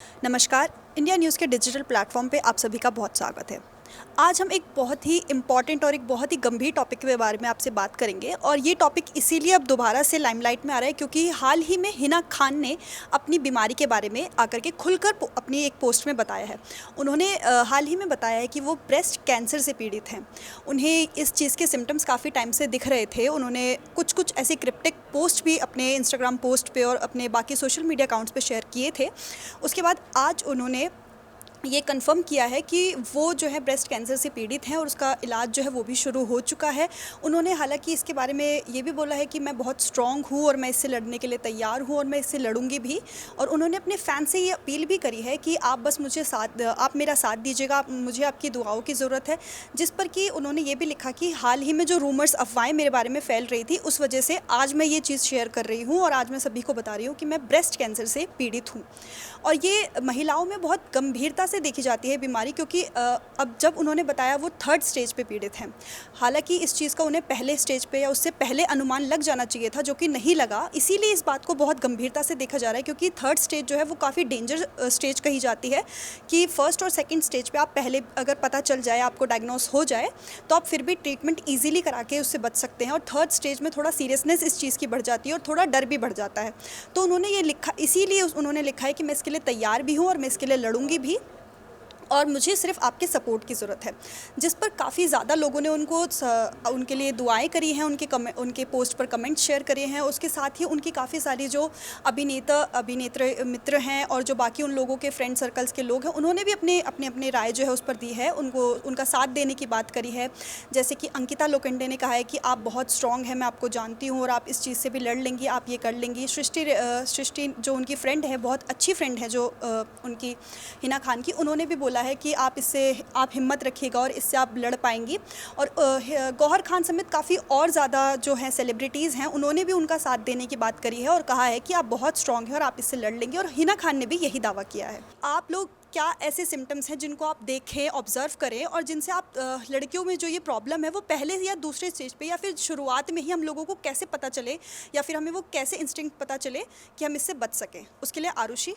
नमस्कार। India news के digital platform पे आप सभी का बहुत स्वागत है। आज हम एक बहुत ही इम्पॉर्टेंट और एक बहुत ही गंभीर टॉपिक के बारे में आपसे बात करेंगे और ये टॉपिक इसीलिए अब दोबारा से लाइमलाइट में आ रहा है क्योंकि हाल ही में हिना खान ने अपनी बीमारी के बारे में आकर के खुलकर अपनी एक पोस्ट में बताया है। उन्होंने हाल ही में बताया है कि वो ब्रेस्ट कैंसर से पीड़ित हैं। उन्हें इस चीज़ के सिम्टम्स काफ़ी टाइम से दिख रहे थे। उन्होंने कुछ ऐसी क्रिप्टिक पोस्ट भी अपने इंस्टाग्राम पोस्ट पे और अपने बाकी सोशल मीडिया अकाउंट्स पे शेयर किए थे। उसके बाद आज उन्होंने ये कंफर्म किया है कि वो जो है ब्रेस्ट कैंसर से पीड़ित हैं और उसका इलाज जो है वो भी शुरू हो चुका है। उन्होंने हालांकि इसके बारे में ये भी बोला है कि मैं बहुत स्ट्रॉन्ग हूँ और मैं इससे लड़ने के लिए तैयार हूँ और मैं इससे लड़ूंगी भी। और उन्होंने अपने फ़ैन से ये अपील भी करी है कि आप मेरा साथ दीजिएगा, मुझे आपकी दुआओं की ज़रूरत है। जिस पर कि उन्होंने ये भी लिखा कि हाल ही में जो रूमर्स अफवाहें मेरे बारे में फैल रही थी उस वजह से आज मैं ये चीज़ शेयर कर रही हूँ और आज मैं सभी को बता रही हूँ कि मैं ब्रेस्ट कैंसर से पीड़ित हूँ। और ये महिलाओं में बहुत गंभीरता से देखी जाती है बीमारी क्योंकि अब जब उन्होंने बताया वो थर्ड स्टेज पे पीड़ित हैं। हालांकि इस चीज़ का उन्हें पहले स्टेज पे या उससे पहले अनुमान लग जाना चाहिए था जो कि नहीं लगा। इसीलिए इस बात को बहुत गंभीरता से देखा जा रहा है क्योंकि थर्ड स्टेज जो है वो काफ़ी डेंजर स्टेज कही जाती है कि फर्स्ट और सेकेंड स्टेज पर आप पहले अगर पता चल जाए, आपको डायग्नोस हो जाए तो आप फिर भी ट्रीटमेंट ईजिली करा के उससे बच सकते हैं। और थर्ड स्टेज में थोड़ा सीरियसनेस इस चीज़ की बढ़ जाती है और थोड़ा डर भी बढ़ जाता है। तो उन्होंने ये लिखा, इसीलिए उन्होंने लिखा है कि मैं इसके लिए तैयार भी हूँ और मैं इसके लिए लड़ूंगी भी और मुझे सिर्फ आपके सपोर्ट की ज़रूरत है। जिस पर काफ़ी ज़्यादा लोगों ने उनके लिए दुआएं करी हैं, उनके पोस्ट पर कमेंट शेयर करे हैं। उसके साथ ही उनकी काफ़ी सारी जो अभिनेत्र मित्र हैं और जो बाकी उन लोगों के फ्रेंड सर्कल्स के लोग हैं उन्होंने भी अपने राय जो है उस पर दी है, उनका साथ देने की बात करी है। जैसे कि अंकिता लोखंडे ने कहा है कि आप बहुत स्ट्रॉन्ग हैं, मैं आपको जानती हूँ और आप इस चीज़ से भी लड़ लेंगी, आप ये कर लेंगी। सृष्टि जो उनकी फ्रेंड है, बहुत अच्छी फ्रेंड है जो उनकी हिना खान की, उन्होंने भी बोला है कि आप हिम्मत रखिएगा और इससे आप लड़ पाएंगी। और गौहर खान समेत काफ़ी और ज़्यादा जो हैं सेलिब्रिटीज़ हैं उन्होंने भी उनका साथ देने की बात करी है और कहा है कि आप बहुत स्ट्रॉन्ग हैं और आप इससे लड़ लेंगे। और हिना खान ने भी यही दावा किया है। आप लोग क्या ऐसे सिम्टम्स हैं जिनको आप देखें, ऑब्जर्व करें और जिनसे आप लड़कियों में जो ये प्रॉब्लम है वो पहले या दूसरे स्टेज पे या फिर शुरुआत में ही हम लोगों को कैसे पता चले या फिर हमें वो कैसे इंस्टिंक्ट पता चले कि हम इससे बच सकें? उसके लिए आरुषि।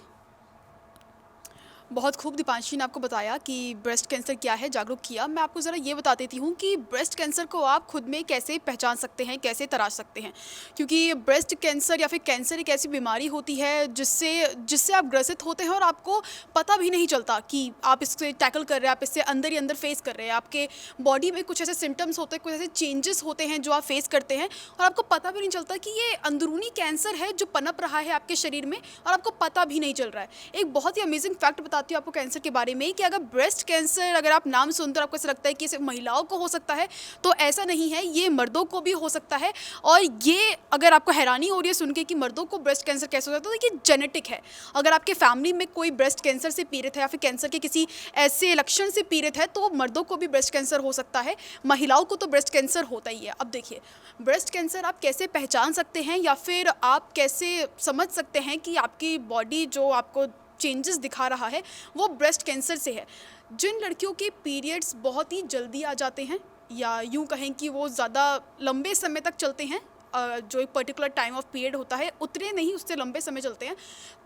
बहुत खूब दीपांशी ने आपको बताया कि ब्रेस्ट कैंसर क्या है, जागरूक किया। मैं आपको ज़रा ये बता देती हूँ कि ब्रेस्ट कैंसर को आप खुद में कैसे पहचान सकते हैं, कैसे तराश सकते हैं। क्योंकि ब्रेस्ट कैंसर या फिर कैंसर एक ऐसी बीमारी होती है जिससे जिससे आप ग्रसित होते हैं और आपको पता भी नहीं चलता कि आप इससे टैकल कर रहे हैं, आप इससे अंदर ही अंदर फेस कर रहे हैं। आपके बॉडी में कुछ ऐसे सिम्टम्स होते हैं, कुछ ऐसे चेंजेस होते हैं जो आप फेस करते हैं और आपको पता भी नहीं चलता कि ये अंदरूनी कैंसर है जो पनप रहा है आपके शरीर में और आपको पता भी नहीं चल रहा है। एक बहुत ही अमेजिंग फैक्ट बताती हूँ आपको कैंसर के बारे में कि अगर ब्रेस्ट कैंसर अगर आप नाम सुनते हो आपको ऐसा लगता है कि सिर्फ महिलाओं को हो सकता है, तो ऐसा नहीं है, ये मर्दों को भी हो सकता है। और ये अगर आपको हैरानी हो रही है सुन के कि मर्दों को ब्रेस्ट कैंसर कैसे हो सकता है, तो ये जेनेटिक है। अगर आपके फैमिली में कोई ब्रेस्ट कैंसर से पीड़ित है या फिर कैंसर के किसी ऐसे लक्षण से पीड़ित है तो मर्दों को भी ब्रेस्ट कैंसर हो सकता है, महिलाओं को तो ब्रेस्ट कैंसर होता ही है। अब देखिए, ब्रेस्ट कैंसर आप कैसे पहचान सकते हैं या फिर आप कैसे समझ सकते हैं कि आपकी बॉडी जो आपको चेंजेस दिखा रहा है वो ब्रेस्ट कैंसर से है। जिन लड़कियों के पीरियड्स बहुत ही जल्दी आ जाते हैं या यूं कहें कि वो ज़्यादा लंबे समय तक चलते हैं, जो एक पर्टिकुलर टाइम ऑफ पीरियड होता है उतने नहीं, उससे लंबे समय चलते हैं,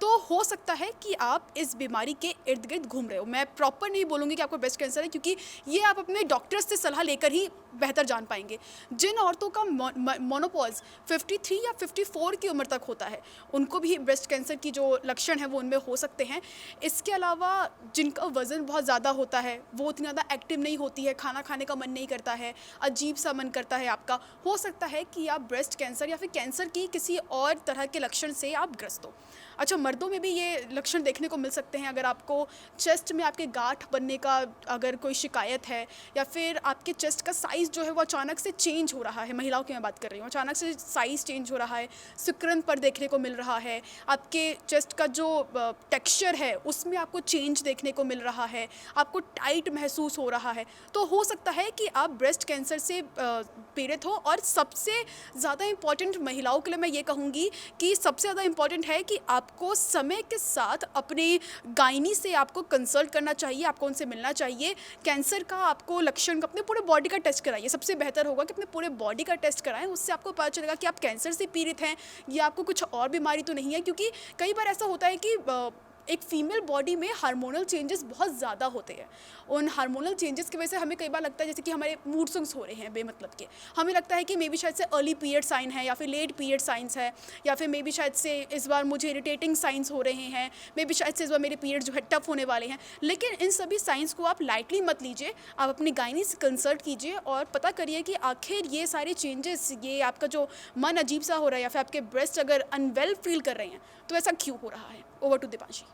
तो हो सकता है कि आप इस बीमारी के इर्द गिर्द घूम रहे हो। मैं प्रॉपर नहीं बोलूँगी कि आपको ब्रेस्ट कैंसर है क्योंकि ये आप अपने डॉक्टर से सलाह लेकर ही बेहतर जान पाएंगे। जिन औरतों का मोनोपॉज 53 या 54 की उम्र तक होता है उनको भी ब्रेस्ट कैंसर की जो लक्षण है वो उनमें हो सकते हैं। इसके अलावा जिनका वज़न बहुत ज़्यादा होता है, वो उतनी ज़्यादा एक्टिव नहीं होती है, खाना खाने का मन नहीं करता है, अजीब सा मन करता है आपका, हो सकता है कि आप ब्रेस्ट कैंसर या फिर कैंसर की किसी और तरह के लक्षण से आप ग्रस्त हो। अच्छा, मर्दों में भी ये लक्षण देखने को मिल सकते हैं। अगर आपको चेस्ट में आपके गांठ बनने का अगर कोई शिकायत है या फिर आपके चेस्ट का साइज़ जो है वो अचानक से चेंज हो रहा है, महिलाओं की मैं बात कर रही हूँ, अचानक से साइज़ चेंज हो रहा है, सिकुड़न पर देखने को मिल रहा है, आपके चेस्ट का जो टेक्सचर है उसमें आपको चेंज देखने को मिल रहा है, आपको टाइट महसूस हो रहा है, तो हो सकता है कि आप ब्रेस्ट कैंसर से पीड़ित हो। और सबसे ज़्यादा इम्पॉर्टेंट महिलाओं के लिए मैं ये कहूँगी कि सबसे ज़्यादा इम्पॉर्टेंट है कि आपको समय के साथ अपने गायनी से आपको कंसल्ट करना चाहिए, आपको उनसे मिलना चाहिए। कैंसर का आपको लक्षण अपने पूरे बॉडी का टेस्ट कराइए, सबसे बेहतर होगा कि अपने पूरे बॉडी का टेस्ट कराएं, उससे आपको पता चलेगा कि आप कैंसर से पीड़ित हैं या आपको कुछ और बीमारी तो नहीं है। क्योंकि कई बार ऐसा होता है कि एक फीमेल बॉडी में हार्मोनल चेंजेस बहुत ज़्यादा होते हैं। उन हार्मोनल चेंजेस की वजह से हमें कई बार लगता है जैसे कि हमारे मूड स्विंग्स हो रहे हैं बेमतलब के। हमें लगता है कि मे बी शायद से अर्ली पीरियड साइन है या फिर लेट पीरियड साइंस है, या फिर मे बी शायद से इस बार मुझे इरिटेटिंग साइंस हो रहे हैं, मे बी शायद से इस बार मेरे पीरियड जो है टफ होने वाले हैं। लेकिन इन सभी साइंस को आप लाइटली मत लीजिए, आप अपनी गायनी से कंसल्ट कीजिए और पता करिए कि आखिर ये सारे चेंजेस, ये आपका जो मन अजीब सा हो रहा है या फिर आपके ब्रेस्ट अगर अनवेल फील कर रहे हैं तो ऐसा क्यों हो रहा है। Over to Deepanshi.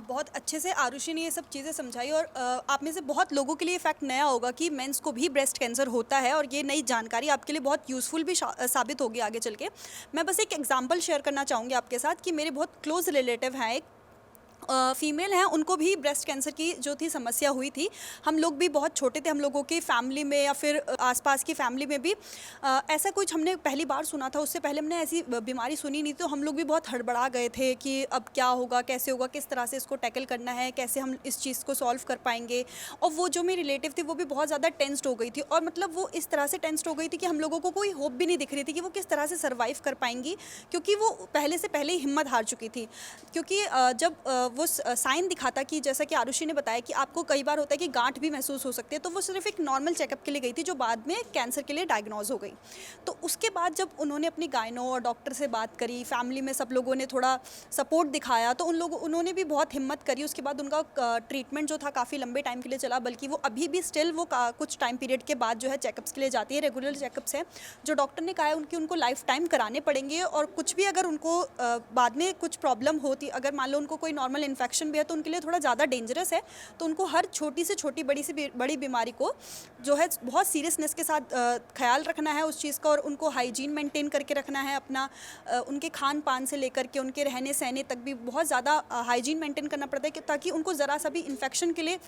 बहुत अच्छे से आरुषि ने ये सब चीज़ें समझाई और आप में से बहुत लोगों के लिए फैक्ट नया होगा कि मेंस को भी ब्रेस्ट कैंसर होता है और ये नई जानकारी आपके लिए बहुत यूज़फुल भी साबित होगी आगे चल के। मैं बस एक एग्जांपल शेयर करना चाहूँगी आपके साथ कि मेरे बहुत क्लोज रिलेटिव हैं, एक फीमेल हैं, उनको भी ब्रेस्ट कैंसर की जो थी समस्या हुई थी। हम लोग भी बहुत छोटे थे, हम लोगों की फैमिली में या फिर आसपास की फैमिली में भी ऐसा कुछ हमने पहली बार सुना था। उससे पहले हमने ऐसी बीमारी सुनी नहीं, तो हम लोग भी बहुत हड़बड़ा गए थे कि अब क्या होगा, कैसे होगा, किस तरह से इसको टैकल करना है, कैसे हम इस चीज़ को सॉल्व कर पाएंगे। और वो जो मेरी रिलेटिव थी वो भी बहुत ज़्यादा टेंस्ड हो गई थी, और मतलब वो इस तरह से टेंस्ड हो गई थी कि हम लोगों को कोई होप भी नहीं दिख रही थी कि वो किस तरह से सर्वाइव कर पाएंगी, क्योंकि वो पहले से पहले ही हिम्मत हार चुकी थी। क्योंकि जब वो साइन दिखाता कि जैसा कि आरुषि ने बताया कि आपको कई बार होता है कि गांठ भी महसूस हो सकती है, तो वो सिर्फ एक नॉर्मल चेकअप के लिए गई थी जो बाद में कैंसर के लिए डायग्नोज हो गई। तो उसके बाद जब उन्होंने अपनी गायनो और डॉक्टर से बात करी, फैमिली में सब लोगों ने थोड़ा सपोर्ट दिखाया, तो उन्होंने भी बहुत हिम्मत करी। उसके बाद उनका ट्रीटमेंट जो था काफ़ी लंबे टाइम के लिए चला, बल्कि वो अभी भी स्टिल वो कुछ टाइम पीरियड के बाद जो है चेकअप्स के लिए जाती है। रेगुलर चेकअप्स हैं जो डॉक्टर ने कहा है उनको लाइफ टाइम कराने पड़ेंगे, और कुछ भी अगर उनको बाद में कुछ प्रॉब्लम होती, अगर मान लो उनको कोई नॉर्मल इन्फेक्शन भी है तो उनके लिए थोड़ा ज़्यादा डेंजरस है। तो उनको हर छोटी से छोटी बड़ी बीमारी को जो है बहुत सीरियसनेस के साथ ख्याल रखना है उस चीज़ का, और उनको हाइजीन मेंटेन करके रखना है अपना। उनके खान पान से लेकर के उनके रहने सहने तक भी बहुत ज़्यादा हाइजीन मेंटेन करना पड़ता है ताकि उनको ज़रा सा भी इन्फेक्शन के लिए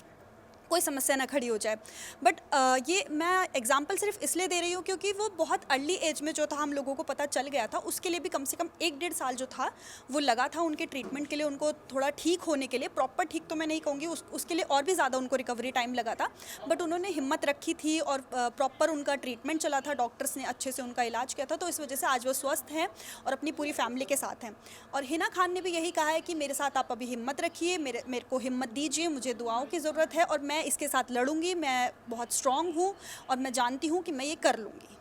कोई समस्या ना खड़ी हो जाए। बट ये मैं एग्जांपल सिर्फ इसलिए दे रही हूँ क्योंकि वो बहुत अर्ली एज में जो था हम लोगों को पता चल गया था। उसके लिए भी कम से कम 1-1.5 साल जो था वो लगा था उनके ट्रीटमेंट के लिए, उनको थोड़ा ठीक होने के लिए। प्रॉपर ठीक तो मैं नहीं कहूँगी, उसके लिए और भी ज़्यादा उनको रिकवरी टाइम लगा था, बट उन्होंने हिम्मत रखी थी और प्रॉपर उनका ट्रीटमेंट चला था, डॉक्टर्स ने अच्छे से उनका इलाज किया था। तो इस वजह से आज वो स्वस्थ हैं और अपनी पूरी फैमिली के साथ हैं। और हिना खान ने भी यही कहा है कि मेरे साथ आप अभी हिम्मत रखिए, मेरे को हिम्मत दीजिए, मुझे दुआओं की ज़रूरत है और मैं इसके साथ लड़ूंगी। मैं बहुत स्ट्रांग हूँ और मैं जानती हूँ कि मैं ये कर लूँगी।